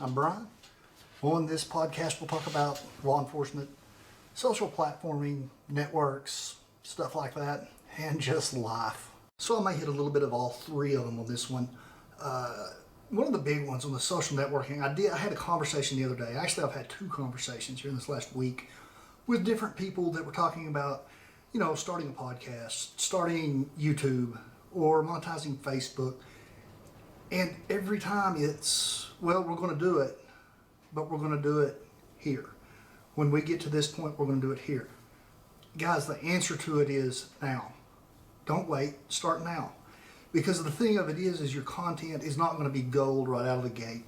I'm Brian. On this podcast, we'll talk about law enforcement, social platforming, networks, stuff like that, and just life. So I may hit a little bit of all three of them on this one. One of the big ones on the social networking, I had a conversation the other day. Actually, I've had two conversations here in this last week with different people that were talking about, starting a podcast, starting YouTube, or monetizing Facebook. And every time it's, well, we're going to do it, but we're going to do it here. When we get to this point, we're going to do it here. Guys, the answer to it is now. Don't wait, start now. Because the thing of it is your content is not going to be gold right out of the gate.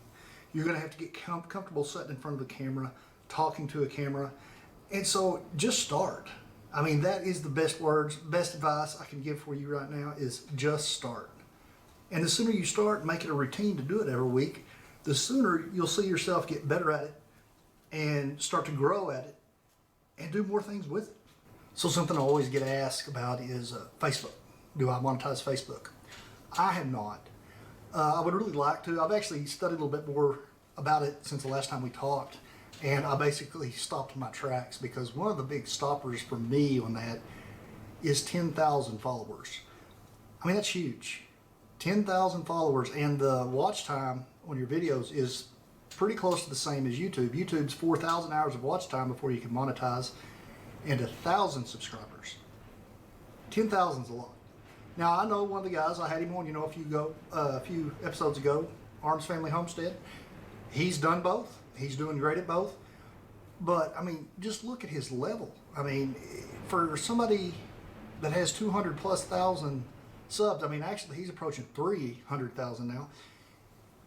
You're going to have to get comfortable sitting in front of the camera, talking to a camera. And so just start. I mean, that is the best advice I can give for you right now is just start. And the sooner you start, make it a routine to do it every week, the sooner you'll see yourself get better at it and start to grow at it and do more things with it. So something I always get asked about is Facebook. Do I monetize Facebook? I have not. I would really like to. I've actually studied a little bit more about it since the last time we talked, and I basically stopped in my tracks because one of the big stoppers for me on that is 10,000 followers. I mean, that's huge. 10,000 followers, and the watch time on your videos is pretty close to the same as YouTube. YouTube's 4,000 hours of watch time before you can monetize, and 1,000 subscribers. 10,000 is a lot. Now, I know one of the guys, I had him on, a few episodes ago, Arms Family Homestead. He's done both. He's doing great at both. But, I mean, just look at his level. I mean, for somebody that has 200 plus thousand subs, I mean, actually, he's approaching 300,000 now.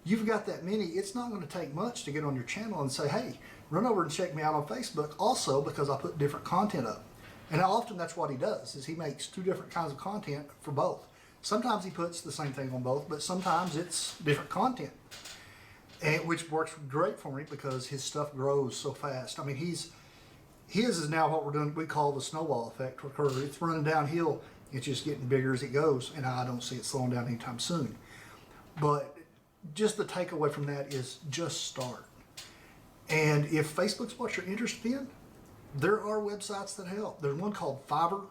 You've got that many. It's not going to take much to get on your channel and say, hey, run over and check me out on Facebook. Also, because I put different content up. And often that's what he does, is he makes two different kinds of content for both. Sometimes he puts the same thing on both, but sometimes it's different content. And which works great for me because his stuff grows so fast. I mean, his is now what we're doing, we call the snowball effect, where it's running downhill. It's just getting bigger as it goes, and I don't see it slowing down anytime soon. But just the takeaway from that is just start. And if Facebook's what you're interested in, there are websites that help. There's one called Fiverr,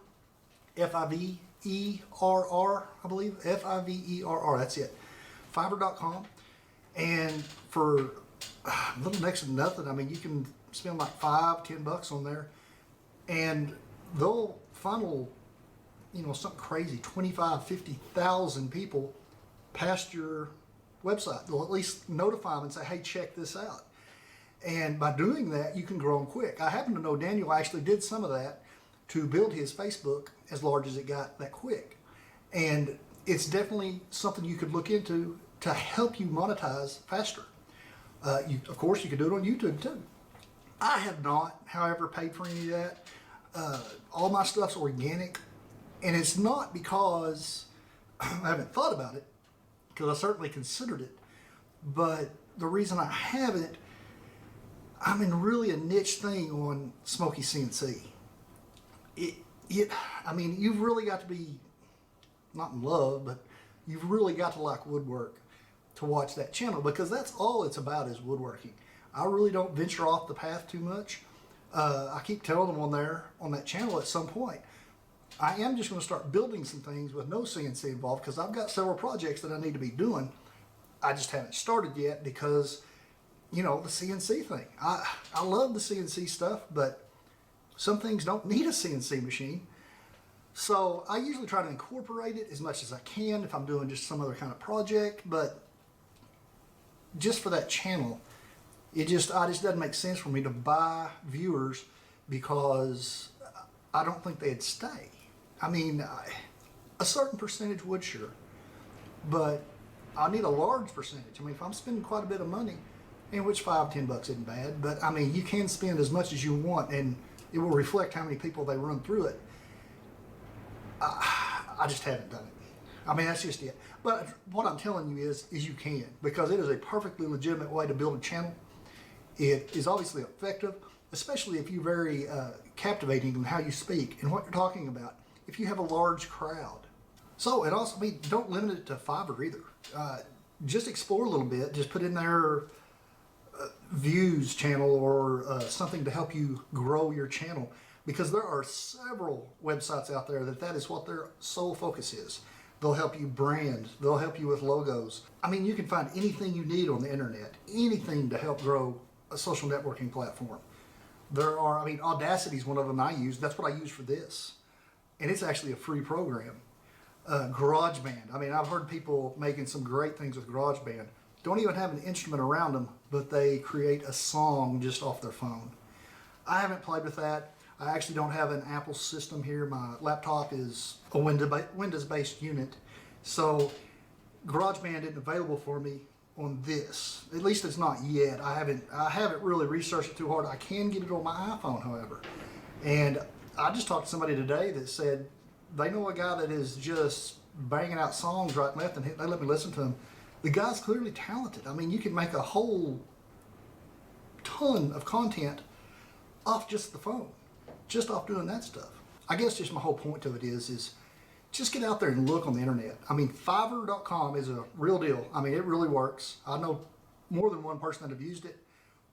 Fiverr, I believe, Fiverr, that's it, Fiverr.com. And for a little next to nothing, I mean, you can spend like $5-10 on there, and they'll funnel something crazy, 25, 50,000 people past your website. They'll at least notify them and say, hey, check this out. And by doing that, you can grow them quick. I happen to know Daniel actually did some of that to build his Facebook as large as it got that quick. And it's definitely something you could look into to help you monetize faster. Of course, you could do it on YouTube too. I have not, however, paid for any of that. All my stuff's organic. And it's not because I haven't thought about it, because I certainly considered it. But the reason I haven't, I'm in really a niche thing on Smokey CNC. I mean, you've really got to be, not in love, but you've really got to like woodwork to watch that channel, because that's all it's about is woodworking. I really don't venture off the path too much. I keep telling them on that channel at some point, I am just going to start building some things with no CNC involved, because I've got several projects that I need to be doing. I just haven't started yet because, the CNC thing. I love the CNC stuff, but some things don't need a CNC machine. So I usually try to incorporate it as much as I can if I'm doing just some other kind of project, but just for that channel, it just doesn't make sense for me to buy viewers, because I don't think they'd stay. I mean, a certain percentage would, sure, but I need a large percentage. I mean, if I'm spending quite a bit of money, in which $5-10 isn't bad, but I mean, you can spend as much as you want, and it will reflect how many people they run through it. I just haven't done it. I mean, that's just it. But what I'm telling you is you can, because it is a perfectly legitimate way to build a channel. It is obviously effective, especially if you're very captivating in how you speak and what you're talking about, if you have a large crowd. So, and also, I mean, don't limit it to Fiverr either. Just explore a little bit. Just put in there views channel or something to help you grow your channel, because there are several websites out there that is what their sole focus is. They'll help you brand, they'll help you with logos. I mean, you can find anything you need on the internet, anything to help grow a social networking platform. There are, I mean, Audacity is one of them I use. That's what I use for this. And it's actually a free program. GarageBand. I mean, I've heard people making some great things with GarageBand. Don't even have an instrument around them, but they create a song just off their phone. I haven't played with that. I actually don't have an Apple system here. My laptop is a Windows-based unit. So GarageBand isn't available for me on this. At least it's not yet. I haven't really researched it too hard. I can get it on my iPhone, however. And I just talked to somebody today that said they know a guy that is just banging out songs right and left, and they let me listen to him. The guy's clearly talented. I mean, you can make a whole ton of content off just the phone, just off doing that stuff. I guess just my whole point to it is just get out there and look on the internet. I mean, Fiverr.com is a real deal. I mean, it really works. I know more than one person that have used it.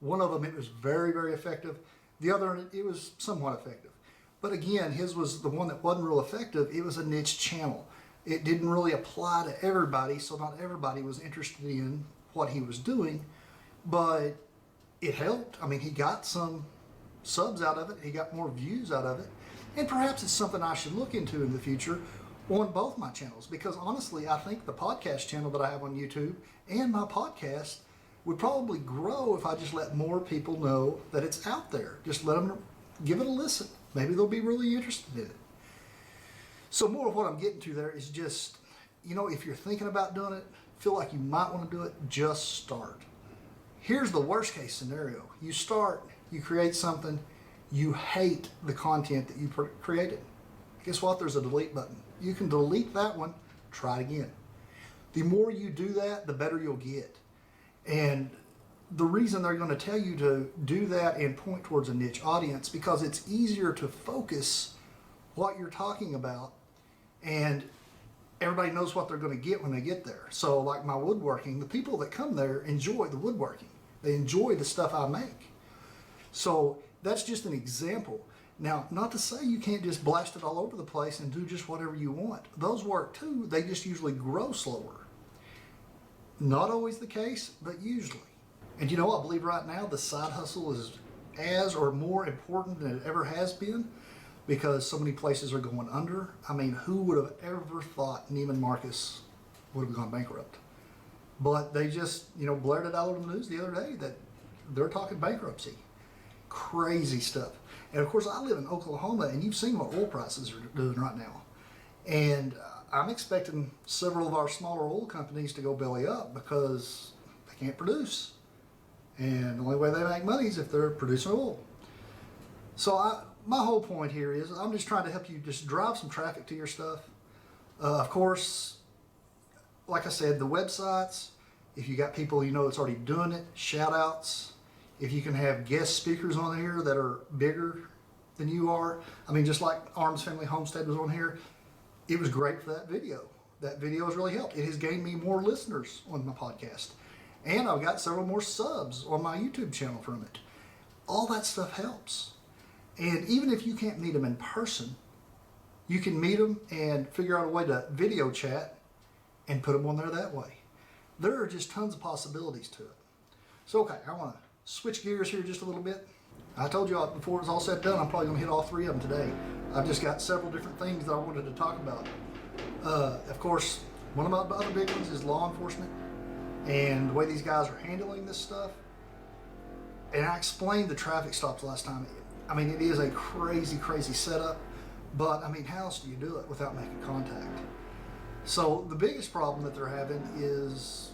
One of them, it was very, very effective. The other, it was somewhat effective. But again, his was the one that wasn't real effective. It was a niche channel. It didn't really apply to everybody, so not everybody was interested in what he was doing, but it helped. I mean, he got some subs out of it. He got more views out of it. And perhaps it's something I should look into in the future on both my channels, because honestly, I think the podcast channel that I have on YouTube and my podcast would probably grow if I just let more people know that it's out there. Just let them give it a listen. Maybe they'll be really interested in it. So more of what I'm getting to there is just, you know, if you're thinking about doing it, feel like you might want to do it, just start. Here's the worst case scenario. You start, you create something, you hate the content that you created. Guess what? There's a delete button. You can delete that one, try it again. The more you do that, the better you'll get. And the reason they're going to tell you to do that and point towards a niche audience, because it's easier to focus what you're talking about, and everybody knows what they're going to get when they get there. So like my woodworking, the people that come there enjoy the woodworking. They enjoy the stuff I make. So that's just an example. Now, not to say you can't just blast it all over the place and do just whatever you want. Those work too. They just usually grow slower. Not always the case, but usually. And you know, I believe right now the side hustle is as or more important than it ever has been, because so many places are going under. I mean, who would have ever thought Neiman Marcus would have gone bankrupt? But they just, you know, blared it out on the news the other day that they're talking bankruptcy. Crazy stuff. And of course, I live in Oklahoma, and you've seen what oil prices are doing right now. And I'm expecting several of our smaller oil companies to go belly up because they can't produce. And the only way they make money is if they're producing oil. So my whole point here is I'm just trying to help you just drive some traffic to your stuff. Of course, like I said, the websites, if you got people you know that's already doing it, shout outs. If you can have guest speakers on here that are bigger than you are. I mean, just like Arms Family Homestead was on here, it was great for that video. That video has really helped. It has gained me more listeners on my podcast. And I've got several more subs on my YouTube channel from it. All that stuff helps. And even if you can't meet them in person, you can meet them and figure out a way to video chat and put them on there that way. There are just tons of possibilities to it. So, okay, I want to switch gears here just a little bit. I told you before it was all said and done, I'm probably going to hit all three of them today. I've just got several different things that I wanted to talk about. Of course, one of my other big ones is law enforcement and the way these guys are handling this stuff. And I explained the traffic stops last time. I mean, it is a crazy, crazy setup, but I mean, how else do you do it without making contact? So the biggest problem that they're having is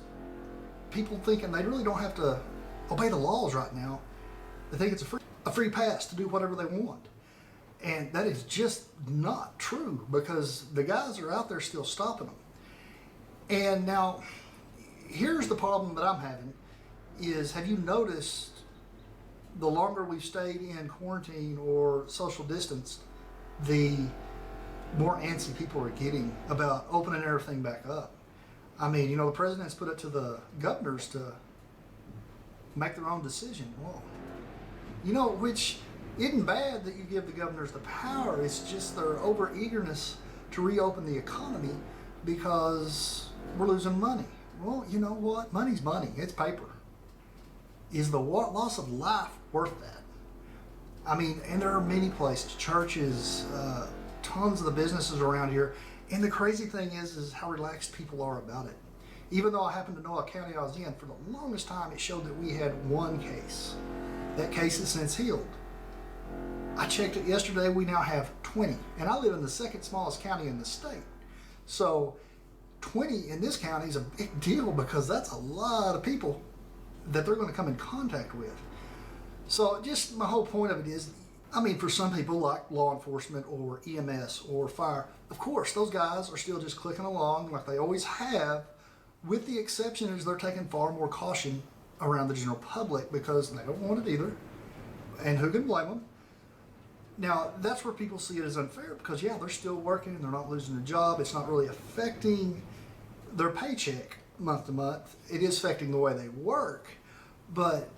people thinking they really don't have to obey the laws right now. They think it's a free pass to do whatever they want. And that is just not true, because the guys are out there still stopping them. And now, here's the problem that I'm having is, have you noticed the longer we've stayed in quarantine or social distance, the more antsy people are getting about opening everything back up? I mean, you know, the president's put it to the governors to make their own decision. Well, which isn't bad that you give the governors the power. It's just their over eagerness to reopen the economy because we're losing money. Well, you know what? Money's money. It's paper. Is the loss of life worth that? I mean, and there are many places, churches, tons of the businesses around here. And the crazy thing is how relaxed people are about it. Even though I happen to know a county I was in, for the longest time it showed that we had one case. That case has since healed. I checked it yesterday, we now have 20. And I live in the second smallest county in the state. So 20 in this county is a big deal because that's a lot of people that they're going to come in contact with. So just my whole point of it is, I mean, for some people like law enforcement or EMS or fire, of course, those guys are still just clicking along like they always have, with the exception is they're taking far more caution around the general public because they don't want it either. And who can blame them? Now, that's where people see it as unfair because, yeah, they're still working, they're not losing a job, it's not really affecting their paycheck month to month. It is affecting the way they work, but,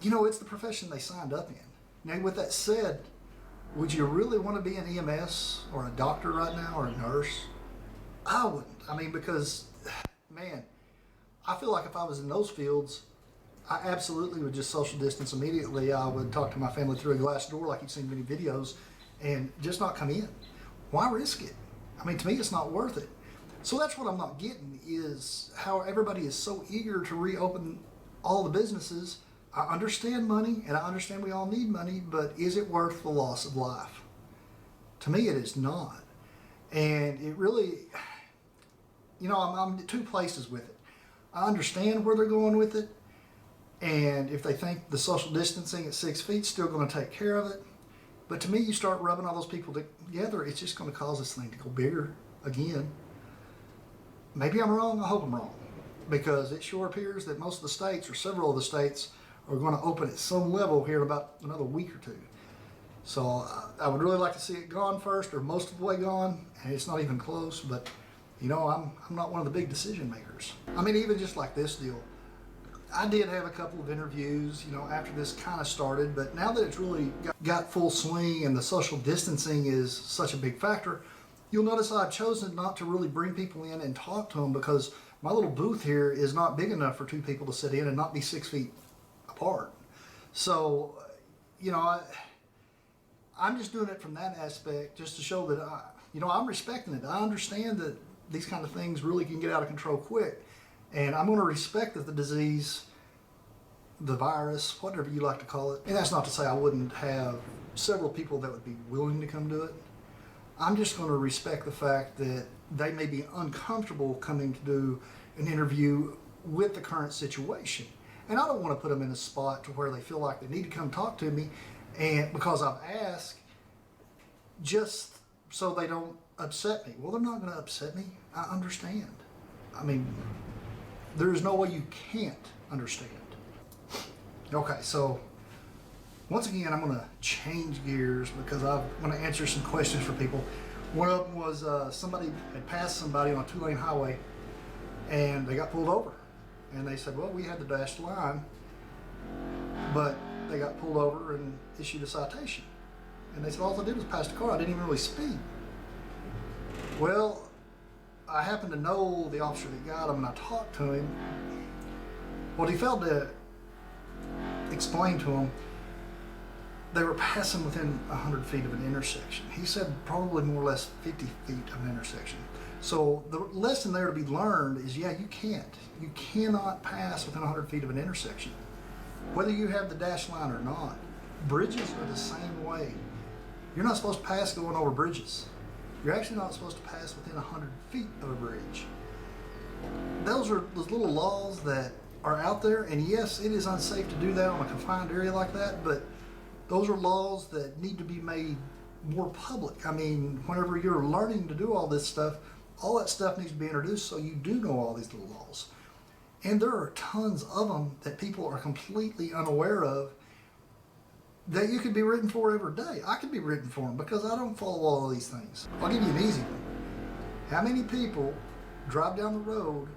it's the profession they signed up in. Now, with that said, would you really want to be an EMS or a doctor right now or a nurse? I wouldn't. I mean, because, man, I feel like if I was in those fields, I absolutely would just social distance immediately. I would talk to my family through a glass door like you've seen many videos and just not come in. Why risk it? I mean, to me, it's not worth it. So that's what I'm not getting is how everybody is so eager to reopen all the businesses. I understand money and I understand we all need money, but is it worth the loss of life? To me, it is not. And it really, I'm in two places with it. I understand where they're going with it. And if they think the social distancing at 6 feet is still going to take care of it. But to me, you start rubbing all those people together, it's just going to cause this thing to go bigger again. Maybe I'm wrong. I hope I'm wrong. Because it sure appears that most of the states, or several of the states, are going to open at some level here in about another week or two. So I would really like to see it gone first, or most of the way gone. And it's not even close, but I'm not one of the big decision makers. I mean, even just like this deal, I did have a couple of interviews, after this kind of started, but now that it's really got full swing and the social distancing is such a big factor, you'll notice I've chosen not to really bring people in and talk to them because my little booth here is not big enough for two people to sit in and not be 6 feet apart. So, I'm just doing it from that aspect just to show that, I'm respecting it. I understand that these kind of things really can get out of control quick. And I'm going to respect that the disease, the virus, whatever you like to call it, and that's not to say I wouldn't have several people that would be willing to come do it. I'm just going to respect the fact that they may be uncomfortable coming to do an interview with the current situation. And I don't want to put them in a spot to where they feel like they need to come talk to me, and because I've asked, just so they don't upset me. Well, they're not going to upset me. I understand. I mean, there is no way you can't understand. Okay, so once again, I'm going to change gears because I want to answer some questions for people. One of them was somebody had passed somebody on a 2-lane highway and they got pulled over. And they said, well, we had the dashed line, but they got pulled over and issued a citation. And they said, all I did was pass the car. I didn't even really speed. Well, I happen to know the officer that got him and I talked to him. What he failed to explain to him, they were passing within 100 feet of an intersection. He said probably more or less 50 feet of an intersection. So the lesson there to be learned is, yeah, you can't. You cannot pass within 100 feet of an intersection. Whether you have the dash line or not. Bridges are the same way. You're not supposed to pass going over bridges. You're actually not supposed to pass within 100 feet of a bridge. Those are those little laws that are out there, and yes, it is unsafe to do that on a confined area like that, but those are laws that need to be made more public. I mean, whenever you're learning to do all this stuff, all that stuff needs to be introduced so you do know all these little laws. And there are tons of them that people are completely unaware of that you could be written for every day. I could be written for them because I don't follow all of these things. I'll give you an easy one. How many people drive down the road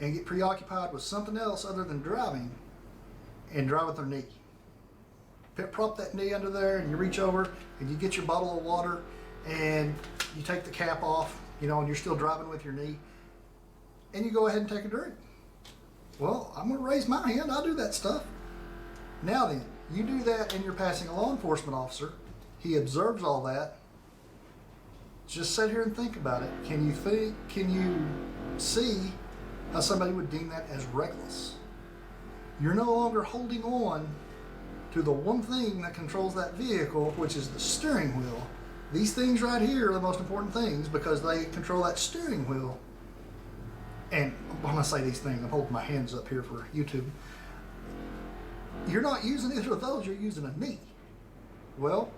and get preoccupied with something else other than driving and drive with their knee. Prop that knee under there and you reach over and you get your bottle of water and you take the cap off, and you're still driving with your knee, and you go ahead and take a drink. Well, I'm gonna raise my hand, I do that stuff. Now then, you do that and you're passing a law enforcement officer, he observes all that. Just sit here and think about it. Can you see how somebody would deem that as reckless? You're no longer holding on to the one thing that controls that vehicle, which is the steering wheel. These things right here are the most important things because they control that steering wheel. And when I say these things, I'm holding my hands up here for YouTube. You're not using either of those, you're using a knee. Well,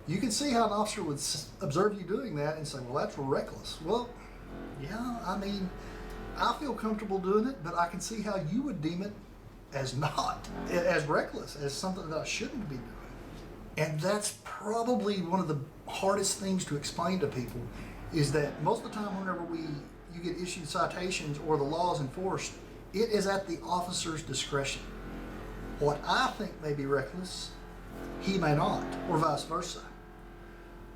you can see how an officer would observe you doing that and say, well, that's reckless. Well, yeah, I feel comfortable doing it, but I can see how you would deem it as not, as reckless, as something that I shouldn't be doing. And that's probably one of the hardest things to explain to people, is that most of the time whenever you get issued citations or the law is enforced, it is at the officer's discretion. What I think may be reckless, he may not, or vice versa.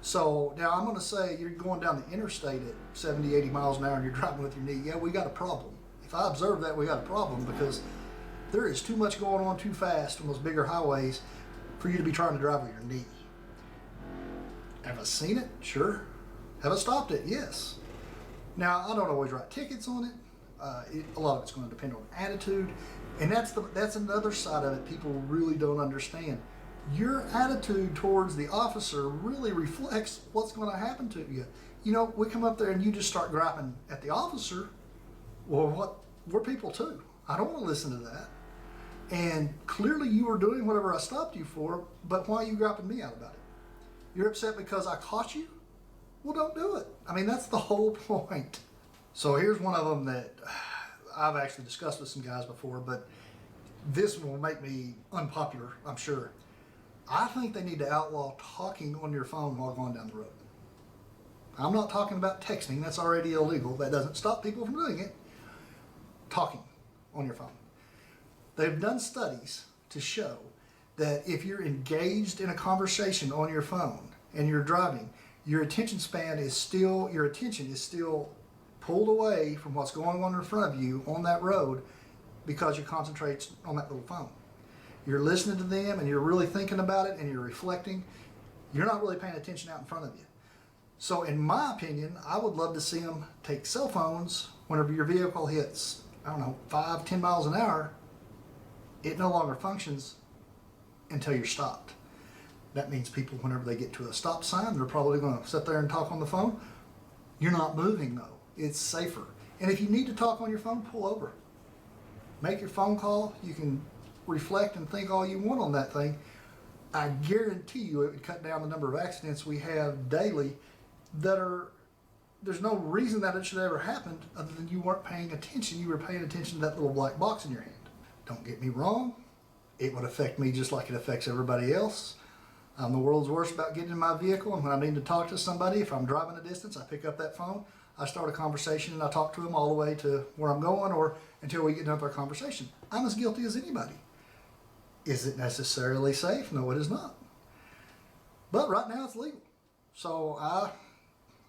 So now I'm going to say you're going down the interstate at 70, 80 miles an hour and you're driving with your knee. Yeah, we got a problem. If I observe that, we got a problem, because there is too much going on too fast on those bigger highways for you to be trying to drive with your knee. Have I seen it? Sure. Have I stopped it? Yes. Now, I don't always write tickets on it. A lot of it's going to depend on attitude. And that's another side of it people really don't understand. Your attitude towards the officer really reflects what's going to happen to you. We come up there and you just start griping at the officer. Well, we're people too. I don't want to listen to that. And clearly you were doing whatever I stopped you for, but why are you griping me out about it? You're upset because I caught you? Well, don't do it. That's the whole point. So here's one of them that I've actually discussed with some guys before, but this one will make me unpopular, I'm sure. I think they need to outlaw talking on your phone while going down the road. I'm not talking about texting, that's already illegal. That doesn't stop people from doing it. Talking on your phone. They've done studies to show that if you're engaged in a conversation on your phone and you're driving, your attention is still pulled away from what's going on in front of you on that road, because you concentrate on that little phone. You're listening to them and you're really thinking about it and you're reflecting. You're not really paying attention out in front of you. So in my opinion, I would love to see them take cell phones whenever your vehicle hits, 5, 10 miles an hour. It no longer functions until you're stopped. That means people, whenever they get to a stop sign, they're probably going to sit there and talk on the phone. You're not moving though. It's safer. And if you need to talk on your phone, pull over. Make your phone call. You can reflect and think all you want on that thing. I guarantee you it would cut down the number of accidents we have daily there's no reason that it should ever happen other than you weren't paying attention. You were paying attention to that little black box in your hand. Don't get me wrong. It would affect me just like it affects everybody else. I'm the world's worst about getting in my vehicle, and when I need to talk to somebody, if I'm driving a distance, I pick up that phone, I start a conversation, and I talk to them all the way to where I'm going or until we get done with our conversation. I'm as guilty as anybody. Is it necessarily safe? No, it is not. But right now it's legal. So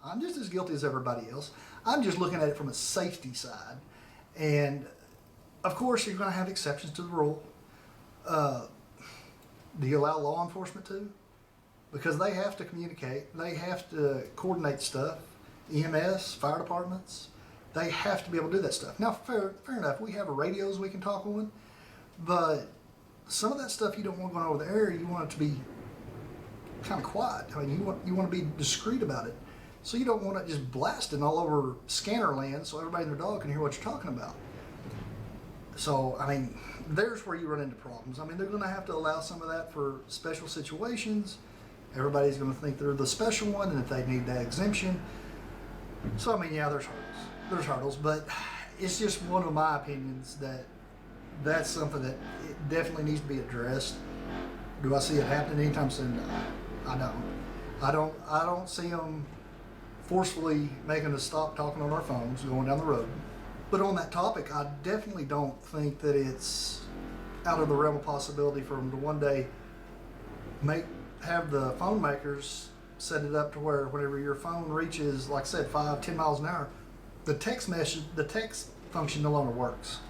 I'm just as guilty as everybody else. I'm just looking at it from a safety side. And of course, you're going to have exceptions to the rule. Do you allow law enforcement to? Because they have to communicate. They have to coordinate stuff. EMS, fire departments, they have to be able to do that stuff. Now, fair enough, we have radios we can talk on, but some of that stuff you don't want going over the air. You want it to be kind of quiet. You want to be discreet about it. So you don't want it just blasting all over scanner land so everybody and their dog can hear what you're talking about. So, there's where you run into problems. They're going to have to allow some of that for special situations. Everybody's going to think they're the special one, and if they need that exemption. So, yeah, there's hurdles. There's hurdles, but it's just one of my opinions that's something that it definitely needs to be addressed. Do I see it happening anytime soon? No, I don't. I don't see them forcefully making us stop talking on our phones going down the road. But on that topic, I definitely don't think that it's out of the realm of possibility for them to one day have the phone makers set it up to where whenever your phone reaches, like I said, 5-10 miles an hour, the text function no longer works.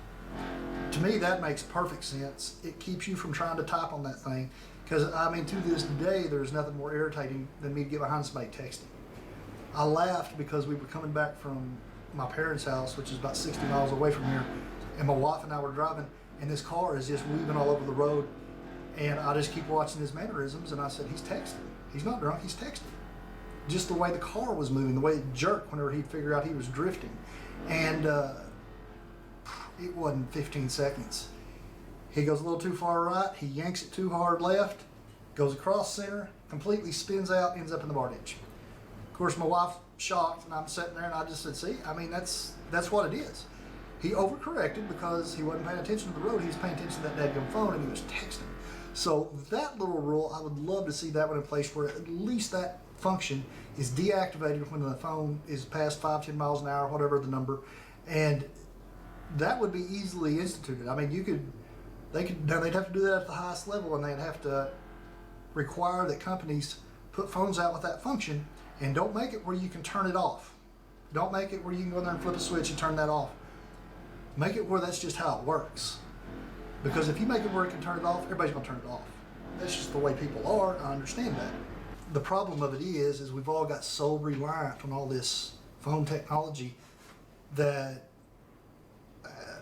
To me, that makes perfect sense. It keeps you from trying to type on that thing. Because, I mean, to this day, there's nothing more irritating than me to get behind somebody texting. I laughed because we were coming back from my parents' house, which is about 60 miles away from here, and my wife and I were driving, and this car is just weaving all over the road, and I just keep watching his mannerisms, and I said, he's texting. He's not drunk, he's texting. Just the way the car was moving, the way it jerked whenever he'd figure out he was drifting. And it wasn't 15 seconds. He goes a little too far right, he yanks it too hard left, goes across center, completely spins out, ends up in the bar ditch. Of course, my wife's shocked, and I'm sitting there, and I just said, see, I mean, that's what it is. He overcorrected because he wasn't paying attention to the road, he was paying attention to that dadgum phone, and he was texting. So that little rule, I would love to see that one in place where at least that function is deactivated when the phone is past 5-10 miles an hour, whatever the number, and that would be easily instituted. I mean, they'd have to do that at the highest level, and they'd have to require that companies put phones out with that function, and don't make it where you can turn it off. Don't make it where you can go there and flip a switch and turn that off. Make it where that's just how it works. Because if you make it where it can turn it off, everybody's gonna turn it off. That's just the way people are, I understand that. The problem of it is we've all got so reliant on all this phone technology that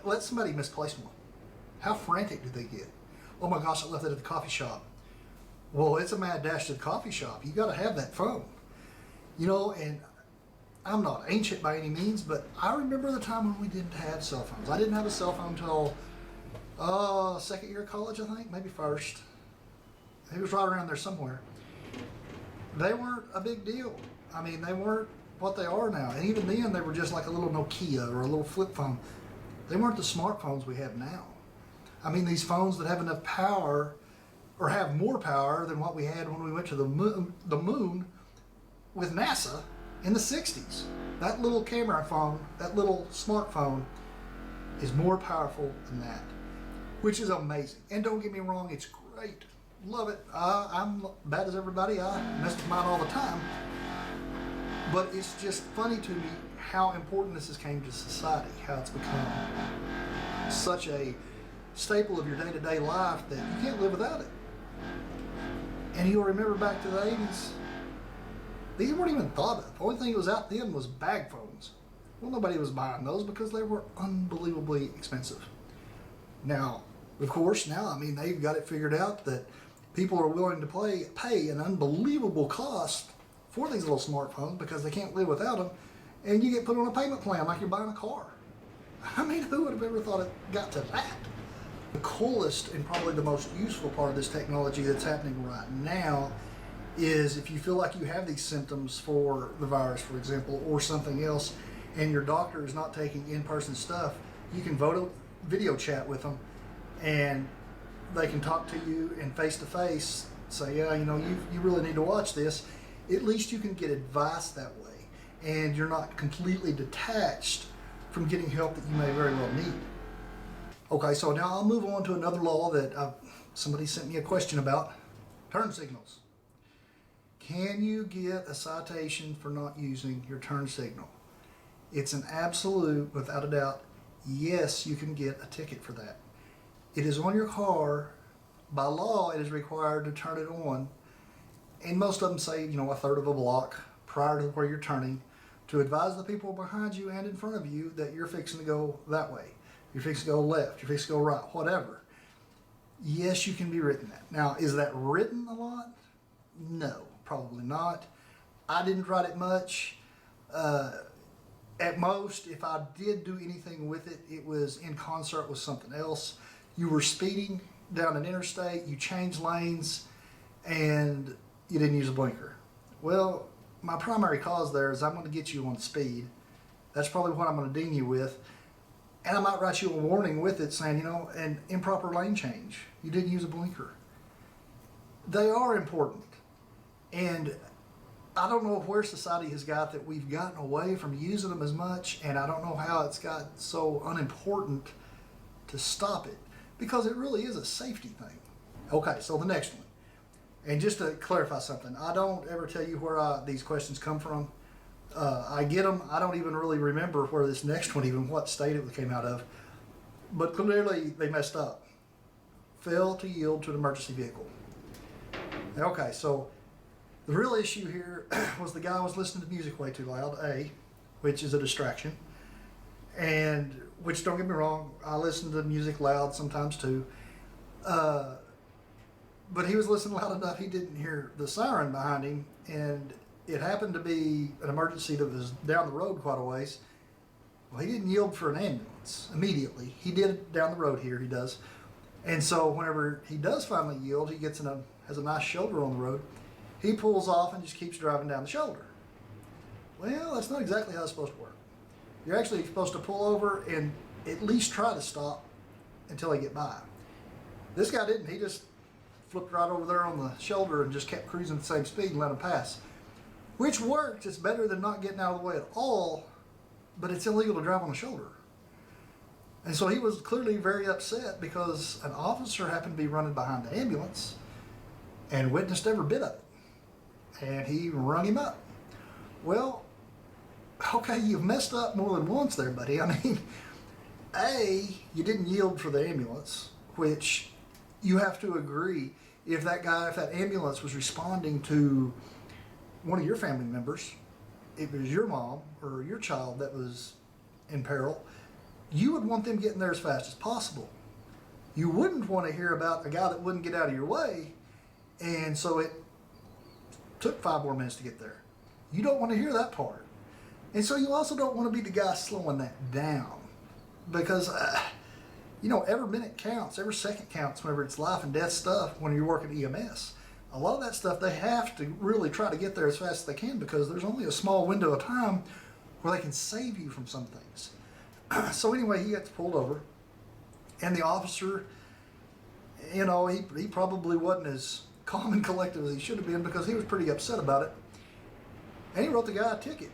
let somebody misplace one. How frantic do they get? Oh my gosh, I left it at the coffee shop. Well, it's a mad dash to the coffee shop. You gotta have that phone. You know, and I'm not ancient by any means, but I remember the time when we didn't have cell phones. I didn't have a cell phone until second year of college, I think, maybe first. It was right around there somewhere. They weren't a big deal. I mean, they weren't what they are now. And even then, they were just like a little Nokia or a little flip phone. They weren't the smartphones we have now. I mean, these phones that have enough power or have more power than what we had when we went to the moon with NASA in the 60s. That little camera phone, that little smartphone is more powerful than that, which is amazing. And don't get me wrong, it's great. Love it. I'm bad as everybody. I mess with mine all the time. But it's just funny to me how important this has came to society, how it's become such a staple of your day-to-day life that you can't live without it. And you'll remember back to the 80s, these weren't even thought of. The only thing that was out then was bag phones. Well, nobody was buying those because they were unbelievably expensive. Now, of course, I mean, they've got it figured out that people are willing to pay an unbelievable cost for these little smartphones because they can't live without them, and you get put on a payment plan like you're buying a car. I mean, who would have ever thought it got to that? The coolest and probably the most useful part of this technology that's happening right now is if you feel like you have these symptoms for the virus, for example, or something else, and your doctor is not taking in-person stuff, you can video chat with them, and they can talk to you and face-to-face say, yeah, you know, you really need to watch this. At least you can get advice that way, and you're not completely detached from getting help that you may very well need. Okay, so now I'll move on to another law that somebody sent me a question about, turn signals. Can you get a citation for not using your turn signal? It's an absolute, without a doubt, yes, you can get a ticket for that. It is on your car. By law, it is required to turn it on. And most of them say, you know, a third of a block prior to where you're turning to advise the people behind you and in front of you that you're fixing to go that way. You're fixing to go left, you're fixing to go right, whatever. Yes, you can be written that. Now, is that written a lot? No, probably not. I didn't write it much. At most, if I did do anything with it, it was in concert with something else. You were speeding down an interstate, you changed lanes, and you didn't use a blinker. Well, my primary cause there is I'm going to get you on speed. That's probably what I'm going to ding you with. And I might write you a warning with it saying, you know, an improper lane change. You didn't use a blinker. They are important. And I don't know where society has got that we've gotten away from using them as much, and I don't know how it's got so unimportant to stop it. because it really is a safety thing. Okay, so the next one. And just to clarify something, I don't ever tell you where these questions come from. I get them. I don't even really remember where this next one, even what state it came out of. But clearly they messed up. Fail to yield to an emergency vehicle. Okay, so the real issue here was the guy was listening to music way too loud, A, which is a distraction. And, which, don't get me wrong, I listen to music loud sometimes too. But he was listening loud enough he didn't hear the siren behind him, and it happened to be an emergency that was down the road quite a ways. Well, he didn't yield for an ambulance immediately. He did it down the road here, he does. And so whenever he does finally yield, he has a nice shoulder on the road. He pulls off and just keeps driving down the shoulder. Well, that's not exactly how it's supposed to work. You're actually supposed to pull over and at least try to stop until they get by. This guy didn't. He just flipped right over there on the shoulder and just kept cruising at the same speed and let him pass. Which worked. It's better than not getting out of the way at all, but it's illegal to drive on the shoulder. And so he was clearly very upset because an officer happened to be running behind the ambulance and witnessed every bit of it. And he rung him up. Well, okay, you've messed up more than once there, buddy. I mean, A, you didn't yield for the ambulance, which you have to agree, if that ambulance was responding to one of your family members, if it was your mom or your child that was in peril, you would want them getting there as fast as possible. You wouldn't want to hear about a guy that wouldn't get out of your way, and so it took 5 more minutes to get there. You don't want to hear that part. And so you also don't want to be the guy slowing that down, because every minute counts, every second counts whenever it's life and death stuff when you're working EMS. A lot of that stuff they have to really try to get there as fast as they can, because there's only a small window of time where they can save you from some things. So anyway, he gets pulled over, and the officer, he probably wasn't as calm and collected as he should have been, because he was pretty upset about it. And he wrote the guy a ticket.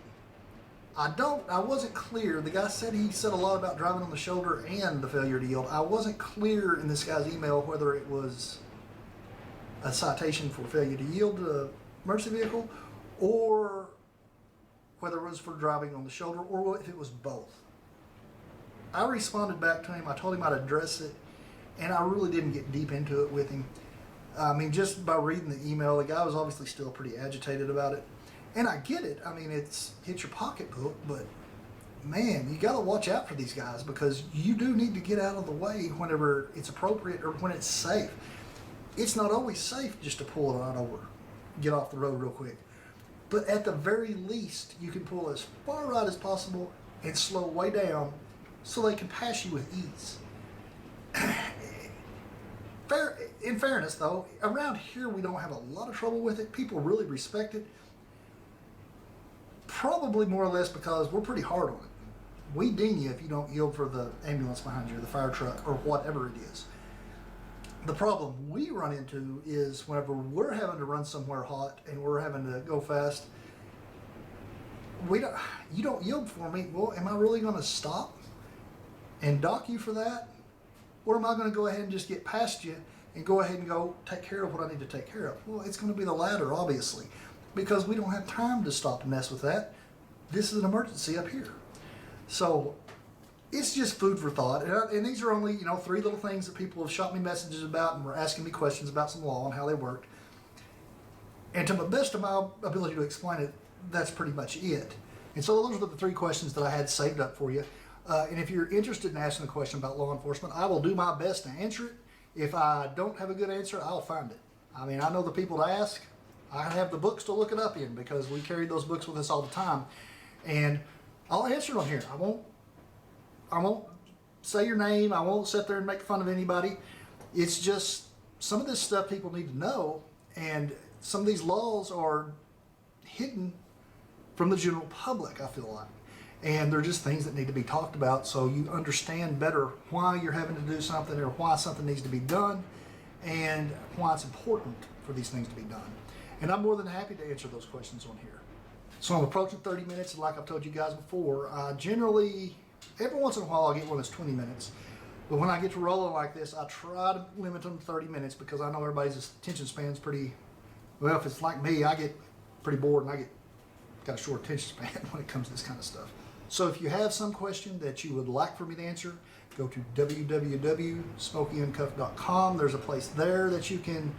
I wasn't clear. The guy said he said a lot about driving on the shoulder and the failure to yield. I wasn't clear in this guy's email whether it was a citation for failure to yield to an emergency vehicle, or whether it was for driving on the shoulder, or if it was both. I responded back to him. I told him I'd address it, and I really didn't get deep into it with him. I mean, just by reading the email, the guy was obviously still pretty agitated about it. And I get it. I mean, it's your pocketbook, but man, you got to watch out for these guys, because you do need to get out of the way whenever it's appropriate or when it's safe. It's not always safe just to pull it right over, get off the road real quick. But at the very least, you can pull as far right as possible and slow way down so they can pass you with ease. In fairness, though, around here we don't have a lot of trouble with it. People really respect it. Probably more or less because we're pretty hard on it. We ding you if you don't yield for the ambulance behind you, or the fire truck, or whatever it is. The problem we run into is whenever we're having to run somewhere hot and we're having to go fast, you don't yield for me. Well, am I really going to stop and dock you for that? Or am I going to go ahead and just get past you and go ahead and go take care of what I need to take care of? Well, it's going to be the latter, obviously, because we don't have time to stop and mess with that. This is an emergency up here. So it's just food for thought. And these are only, 3 little things that people have shot me messages about and were asking me questions about some law and how they worked. And to the best of my ability to explain it, that's pretty much it. And so those are the 3 questions that I had saved up for you. And if you're interested in asking a question about law enforcement, I will do my best to answer it. If I don't have a good answer, I'll find it. I mean, I know the people to ask. I have the books to look it up in, because we carry those books with us all the time. And I'll answer it on here. I won't say your name. I won't sit there and make fun of anybody. It's just some of this stuff people need to know, and some of these laws are hidden from the general public, I feel like. And they're just things that need to be talked about so you understand better why you're having to do something, or why something needs to be done, and why it's important for these things to be done. And I'm more than happy to answer those questions on here. So I'm approaching 30 minutes, and like I've told you guys before, generally, every once in a while I'll get one that's 20 minutes. But when I get to rolling like this, I try to limit them to 30 minutes because I know everybody's attention span's pretty, well, if it's like me, I get pretty bored and I got a short attention span when it comes to this kind of stuff. So if you have some question that you would like for me to answer, go to www.smokeyuncuffed.com. There's a place there that you can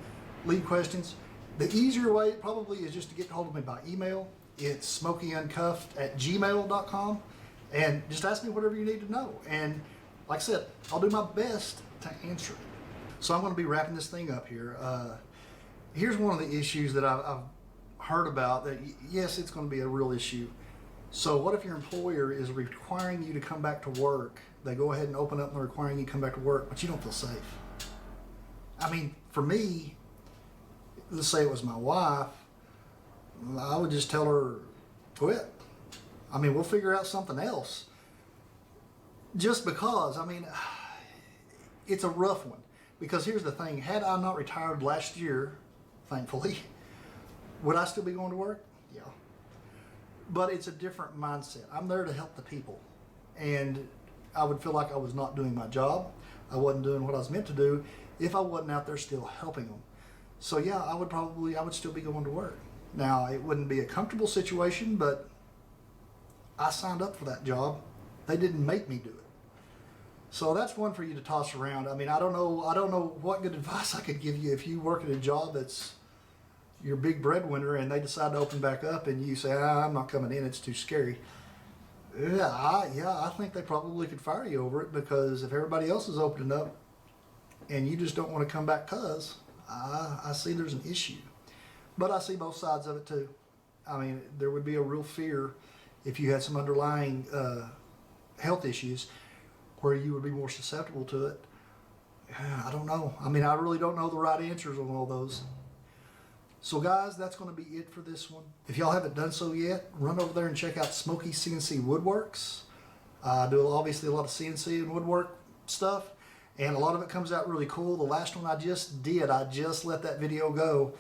leave questions. The easier way probably is just to get hold of me by email. It's smokeyuncuffed@gmail.com, and just ask me whatever you need to know. And like I said, I'll do my best to answer it. So I'm going to be wrapping this thing up here. Here's one of the issues that I've heard about that, yes, it's going to be a real issue. So what if your employer is requiring you to come back to work? They go ahead and open up and they're requiring you to come back to work, but you don't feel safe. I mean, for me, let's say it was my wife, I would just tell her, quit. I mean, we'll figure out something else. Just because, I mean, it's a rough one. Because here's the thing, had I not retired last year, thankfully, would I still be going to work? Yeah. But it's a different mindset. I'm there to help the people. And I would feel like I was not doing my job. I wasn't doing what I was meant to do if I wasn't out there still helping them. So yeah, I would still be going to work. Now, it wouldn't be a comfortable situation, but I signed up for that job. They didn't make me do it. So that's one for you to toss around. I mean, I don't know what good advice I could give you if you work at a job that's your big breadwinner and they decide to open back up and you say, I'm not coming in, it's too scary. I think they probably could fire you over it, because if everybody else is opening up and you just don't want to come back, cause I see there's an issue. But I see both sides of it too. I mean, there would be a real fear if you had some underlying health issues where you would be more susceptible to it. I don't know. I mean, I really don't know the right answers on all those. So guys, that's going to be it for this one. If y'all haven't done so yet, run over there and check out Smokey CNC Woodworks. I do obviously a lot of CNC and woodwork stuff, and a lot of it comes out really cool. The last one I just did, I just let that video go.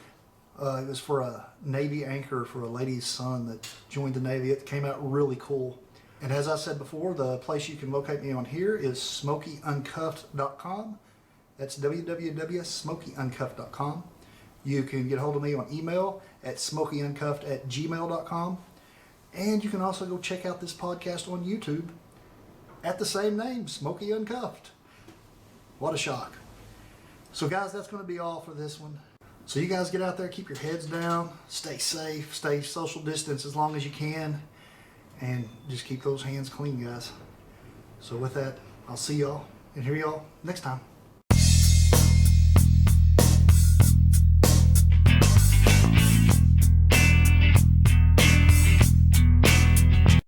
It was for a Navy anchor for a lady's son that joined the Navy. It came out really cool. And as I said before, the place you can locate me on here is smokeyuncuffed.com. That's www.smokeyuncuffed.com. You can get a hold of me on email at smokeyuncuffed@gmail.com. And you can also go check out this podcast on YouTube at the same name, Smokey Uncuffed. What a shock. So guys, that's going to be all for this one. So you guys get out there, keep your heads down, stay safe, stay social distance as long as you can, and just keep those hands clean, guys. So with that, I'll see y'all and hear y'all next time.